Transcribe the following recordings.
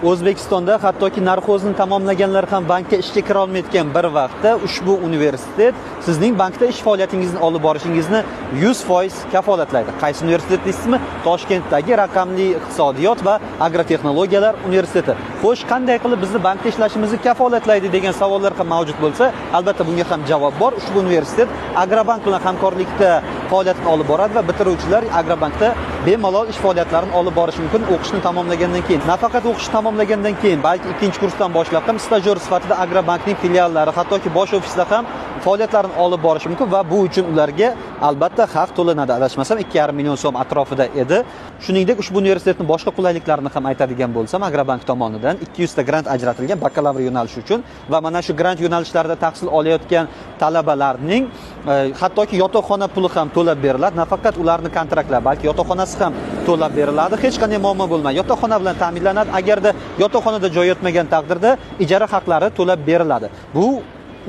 O'zbekistonda hattoki narxozni tamomlaganlar ham bankka ishga kira olmayotgan bir vaqtda ushbu universitet sizning bankda ish faoliyatingizni olib borishingizni 100% kafolatlaydi. Qaysi universitet deysizmi? Toshkentdagi raqamli iqtisodiyot va agrotexnologiyalar universiteti. Xo'sh, qanday qilib bizni bankda ishlashimizni kafolatlaydi degan savollar ham mavjud bo'lsa, albatta bunga ham javob bor. Ushbu universitet Agrobank bilan hamkorlikda faoliyatini olib boradi va bitiruvchilar Agrobankda bemalol ish faoliyatlarini olib borishi mumkin o'qishni tamomlagandan keyin. Nafaqat o'qishni tamomlagandan keyin, balki ikkinchi kursdan boshlab ham stajyor sifatida Agrobankning filiallari, hattoki bosh ofisida ham faoliyatlarini olib borishi mumkin va bu uchun ularga albatta haq to'lanadi. Adashmasam 2,5 million so'm atrofida edi. Shuningdek, ushbu universitetning boshqa qulayliklarini ham aytadigan bo'lsam, Agrobank tomonidan 200 ta grant ajratilgan bakalavr yo'nalishi uchun va mana shu grant yo'nalishlarida tahsil olayotgan talabalarning hattoki yotoqxona puli ham to'lab beriladi. Nafaqat ularning kontraktlar, balki yotoqxonasi ham to'lab beriladi. Hech qanday muammo bo'lmaydi. Yotoqxona bilan ta'minlanadi. Agarda yotoqxonada joy yotmagan taqdirda ijara haqlari to'lab beriladi. Bu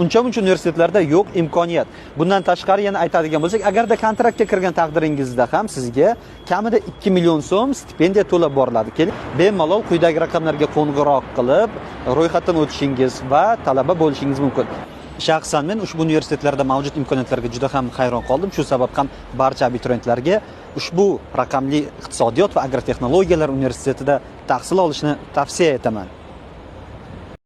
uncha-muncha universitetlarda yo'q imkoniyat. Bundan tashqari yana aytadigan bo'lsak, agarda kontraktga kirgan taqdiringizda ham sizga kamida 2 million so'm stipendiya to'lab boriladi. Keling, bemalol quyidagi raqamlarga qo'ng'iroq qilib, ro'yxatdan o'tishingiz va talaba bo'lishingiz mumkin. Shaxsan men ushbu universitetlarda mavjud imkoniyatlarga juda ham hayron qoldim. Shu sabab ham barcha abituriyentlarga ushbu raqamli iqtisodiyot va agrotexnologiyalar universitetida tahsil olishni tavsiya etaman.